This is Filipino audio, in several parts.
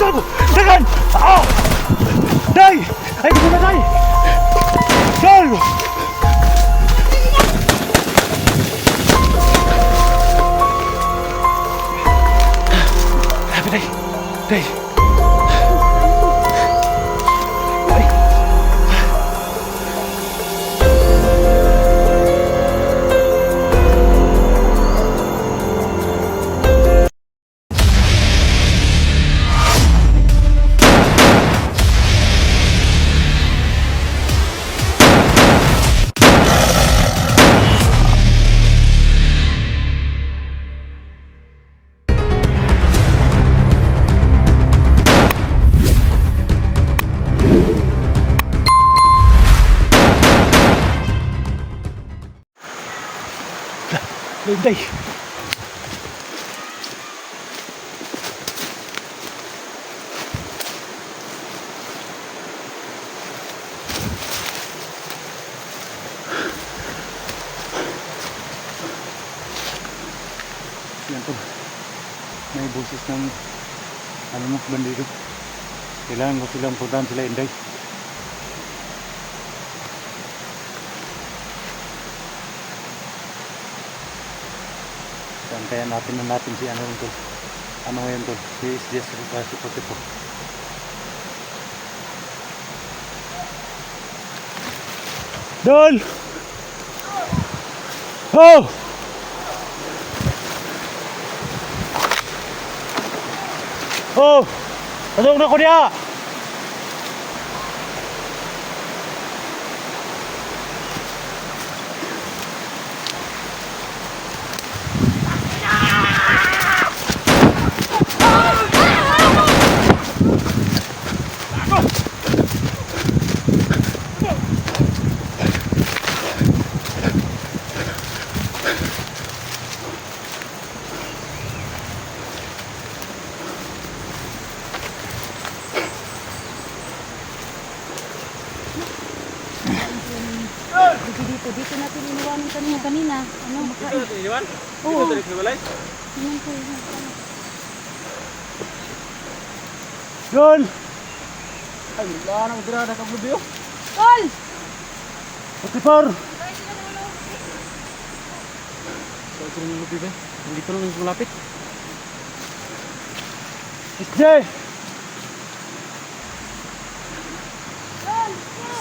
Gago! Dagan! Ah! Day! Ay, di mo na, Day! Dol! Sabi, Day! Day! Day! Yan po. May boses ng ano mo, bandido. Kailangan ko silang puntahan sila, Inday. Kaya natin si ano to. Ano ngayon to? Si SGS si Potipo. Dol! Oh! Oh! Pasok na ko niya! Dito natin iniwanan kanina. Ano? Dito natin iniwan? Oo. Dito natin iwalay? Tingnan ko yun. Dol! Ay, wala nang dirada kang lubyo. Tol! Potipor! Saan sila yung lubyo ba? Dito lang yung malapit. SJ!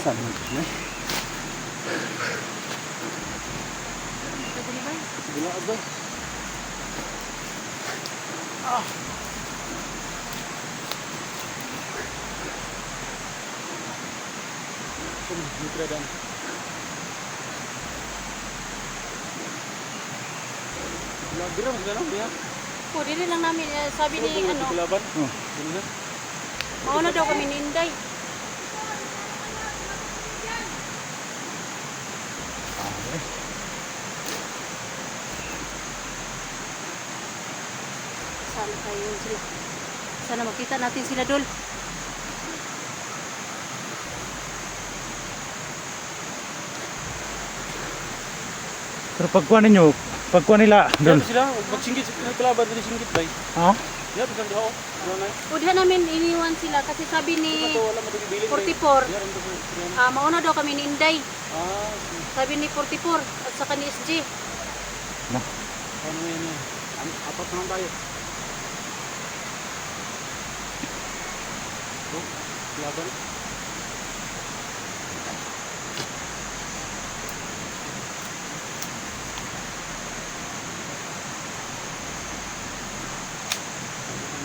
Saan mo ito na? Bila agad. Mitra dan. Lagram ganun dia. Po, dili lang namin sabi ni ano. Kelaban. Oh. Gimana? Mauna daw kami ni Inday. Sana tayo sila. Sana makita natin sila, Dol. Pero pagkuhan nila, Dol. Dito sila magsinggit sa kelaban dito singgit bay. Ha? Ya bisan daw. Wala na. O diha namin iniwan sila kasi sabi ni Wala mo dibilin. 44. Mauna daw kami ni Inday. Ah, Sabi ni 44 at saka ni SG. ano yan? Apat naman tayo. Laban.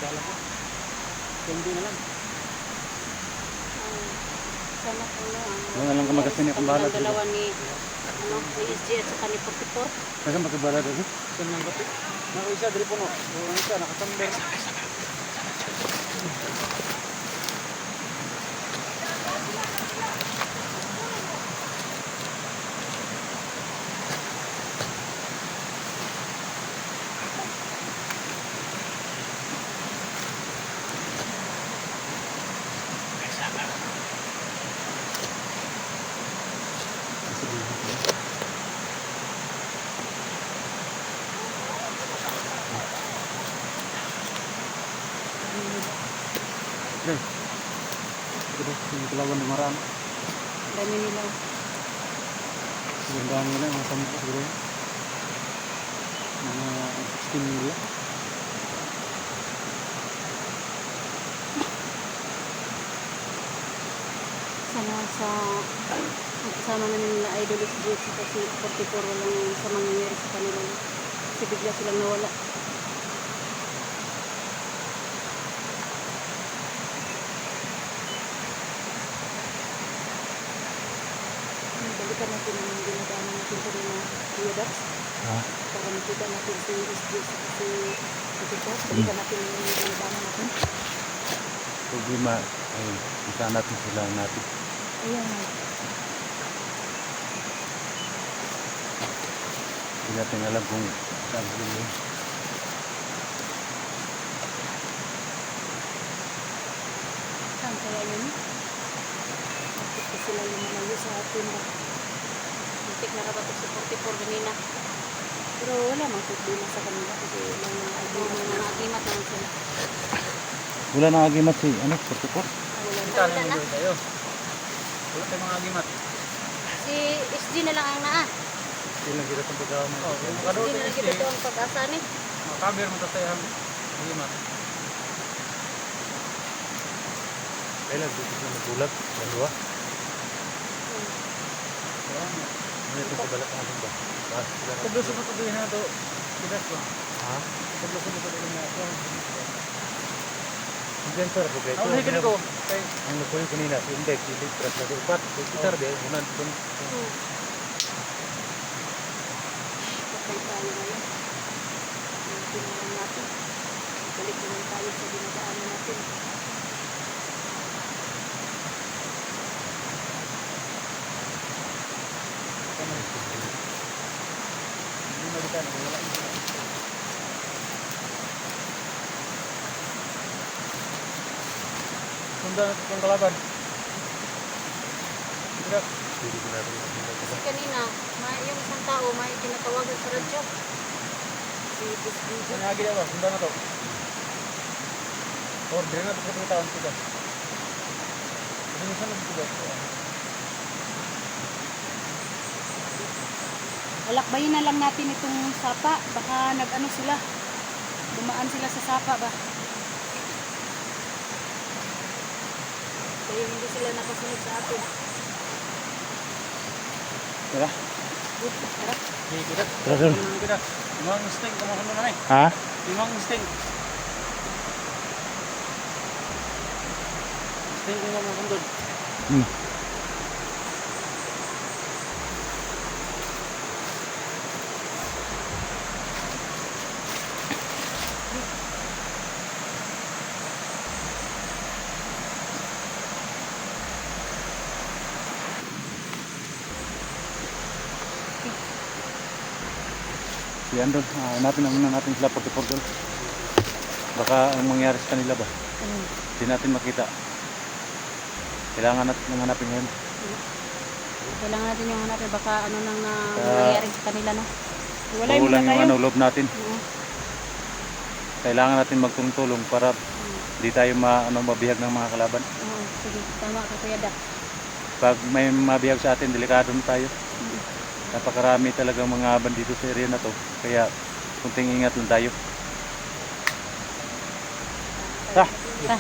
Sandala ko. Hindi na lang. Sana po no. Wala lang kamagasin yung bahala. Dalawa ni SG at saka ni 44. Kasi magkabala dito. Saan lang kapit? Nakaisa, dali po no. Ang isa, nakatamber. Dre. Ito, yung kalaban ng maraan. Dami nila. Gandaan nila, mga sampo siguro. Mga 16 nila. Sana kasama na nila Idol SG kasi 44 walang sa mangyayari sa kanila. Kasi bigla silang nawala. Balikan natin ang dinadaanan natin sa mga Yodax Ha? para makita natin si SG kasi ito. Balikan natin yung dinadaanan natin. Problema ay isa natin sila natin. Ayan. Hindi natin alam kung saan sila yun. Saan kaya yun? Bakit pa sila lumalayo sa atin ba? Muntik na kabatok sa 44 kanina. Pero wala mang problema sa kanila kasi lang mga agimat naman sila. Wala nang agimat si ano, 44. Wala Kita na. na yung tayo. Wala tayong mga agimat. Si SG na lang ang naa. Ilang kita itong pagkakamay. Oo, yung SG makadol na tayo lang kita ito ang pag-asa ni. Makabir mo tayo ang agimat. Kailan dito na nagulat? Dalawa? Ano ito sa balat natin ba? Tablo sa patuloy na ito. Bidas ba? Ha? Tablo sa patuloy na ito. Hindi sir, okay. Ako na ko. Kay Ang nagpuyo kanina, si Index, si Index, tras na upat. Si Gitar din, unan dun. Patay tayo ngayon. Tingnan natin. Balik naman tayo sa dinadaanan natin. hindi malitan. Wala ito. Sundan natin itong kalaban. Bidas. Hindi ko natin Kasi kanina, yung isang tao, may tinatawagan sa radyo. Si Busbido. Saan nga ginawa? Sundan na to. Order na ito sa taon sila. Ano sa nagtugas? Alakbayin na lang natin itong sapa. Baka nag-ano sila. Dumaan sila sa sapa ba? Kaya hindi sila nakasunod sa atin. Tara. Tara. Hey, bidas. Tara, sir. Bidas. Imang sting, kamakulo na eh. Ha? Imang sting. Sting ko nga mga kundod. Hmm. Yan doon, hanapin na muna natin sila 44 doon. Baka anong mangyari sa kanila ba? Hindi natin makita. Kailangan natin hanapin ngayon. Kailangan natin yung hanapin. Baka ano nang Ah. nangyayari sa kanila, no? Walay Kulang muna yung tayo. ano, loob natin. Oo. Kailangan natin magtulong-tulong para hindi tayo mabihag ng mga kalaban. Oo, sige. Tama ka, Kuya Dak. Pag may mabihag sa atin, delikado na tayo. Napakarami talagang mga bandito sa area na to. Kaya kunting ingat lang tayo. Ta! Tara.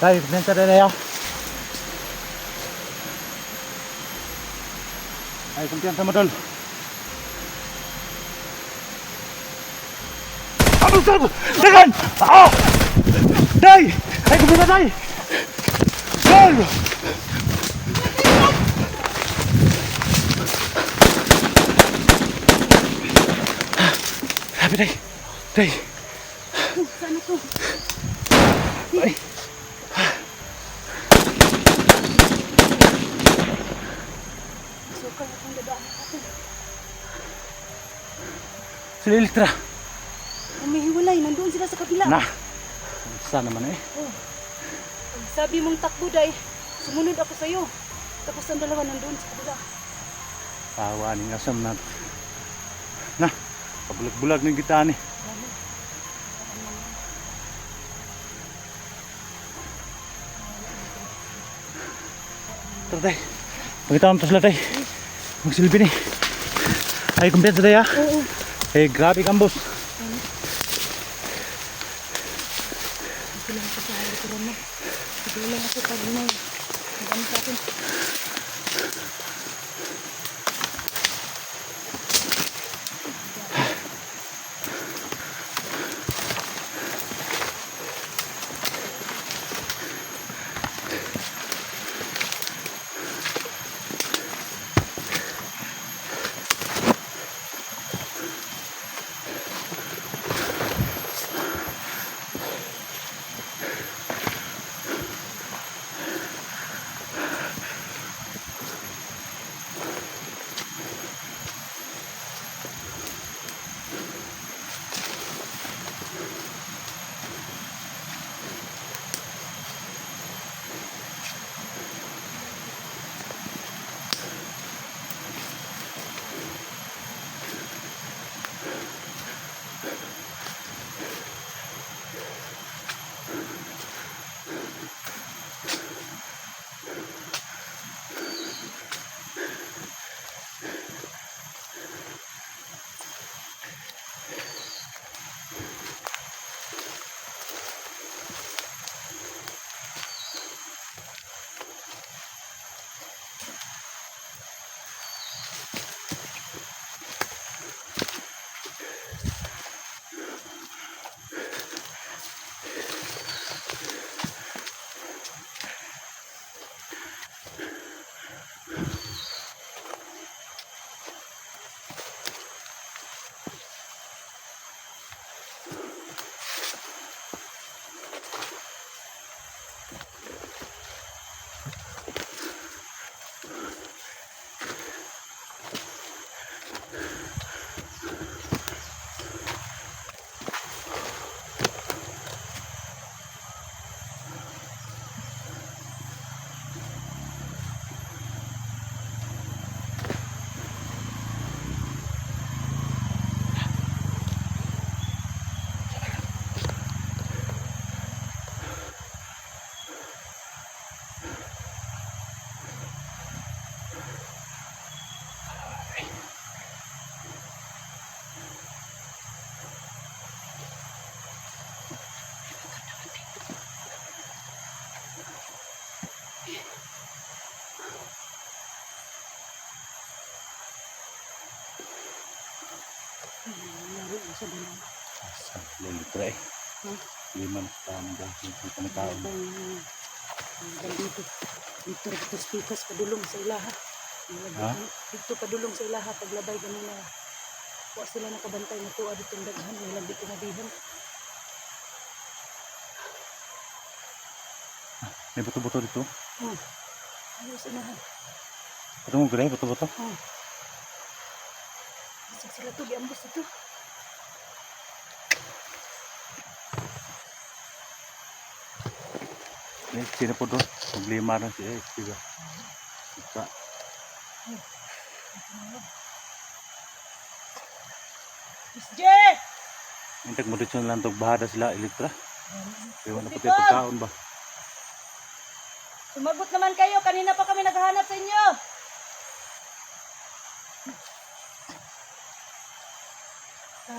Tayo, nasa na ya. Ay, kumpiyansa mo, Dol. Abang sa... Dagan! Ah! Day! Ay, kumpiyansa, Day! Dol! Sabi, Day! Day! Saan ako? Ay! Sukal akong dadaan ako. Sila Elektra! Umihiwalay, nandoon sila sa kabila. Na! Saan naman eh? Oh. Ang sabi mong takbo, Day, sumunod ako sa'yo. Tapos ang dalawa nandoon sa kabila. Tawa ni asam na. Na! Kabulag-bulag ng kita ni. Tara, Day. Pagkita ko sila, Day. Magsilbi ni. Ay, kumpiyansa, Day, ha? Oo. Eh, grabe kang boss. Ito lang ako sa halikuran mo. Ito lang ako pag may. Ang dami sa akin. Laro na sa dalawa. Saan? Elektra eh. Hmm? Lima na taon dyan. Hindi ka na taon. Dito. Dito ratos pikas padulong sa ilaha. Ha? Dito padulong sa ilaha paglabay ganina. Wa sila nakabantay na tuwa dito ang daghan. Walang di kinabihan. May buto-buto dito. Hmm. Ayos inahan. Ito mo gulay, buto-buto. Hmm. Isang sila to, giambos ito. Eh, sino po doon? Maglima na siya eh. Diba? Isa. Miss J! Intag mo dito lang itong bahada sila, Elektra. Ewan na pati Nicole! ito taon ba? Sumagot naman kayo. Kanina pa kami naghahanap sa inyo.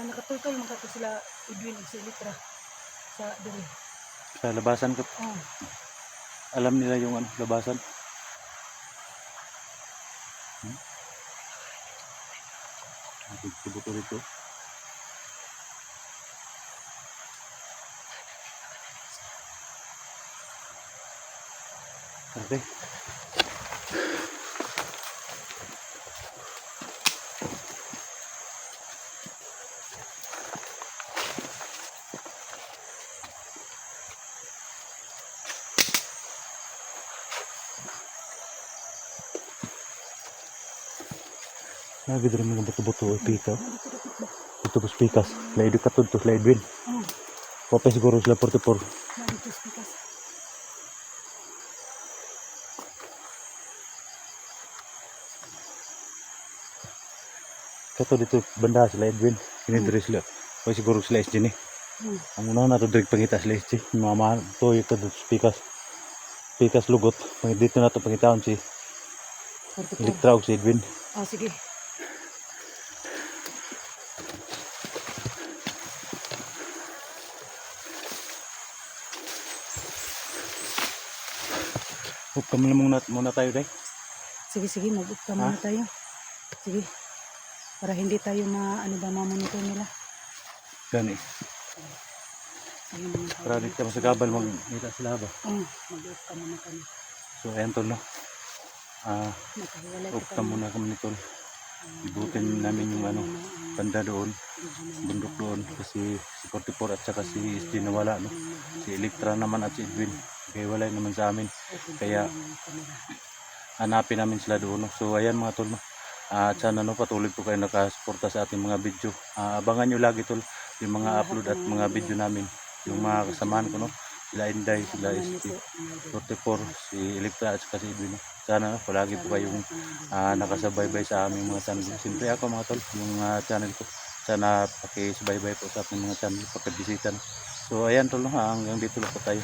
Nakatultol mga sila Edwin at si Litra sa dali. Sa labasan ko. Oh. Alam nila yung ano, labasan. Buto dito. Okay. Lagi din mga buto-buto pika. Ito bus pikas. Laid ka to laid win. Oh, Papa siguro sila 44. lagi ito spikas. Kato dito banda sila Edwin. Ini dari sila. Papa siguro sila SG ni. Hmm. Ang una na to direct pangita sila SG. Mama to ito pikas. Pikas lugot. Pag dito na to pangitawan si 44. Elektra o si Edwin. Oh, sige. Huwag ka muna tayo day. Sige, mag-upka muna tayo. Sige. Para hindi tayo mamonitor nila. Gani. Sige naman tayo. Para dito masagabal magkita sila ba. Oh, mag-upka muna kami. So ayan tol no. Nakahiwalay Upka muna kami nito. Ibutin namin yung banda doon. Bundok doon kasi si 44 at saka si SG nawala no. Si Elektra naman at si Edwin. Kaya wala naman sa amin. Kaya hanapin namin sila doon. No? So ayan mga tol. No? At sana no, patuloy po kayo nakasuporta sa ating mga video. Abangan nyo lagi tol yung mga upload at mga video namin. Yung mga kasamahan ko no. Sila Inday, sila SG 44, si Elektra at saka si Edwin. No? Sana no, palagi po kayong nakasabay-bay sa aming mga channel. Siyempre ako mga tol, yung channel ko. Sana pakisubaybay po sa ating mga channel, pakibisita. No? So ayan tol, no? Hanggang dito lang po tayo.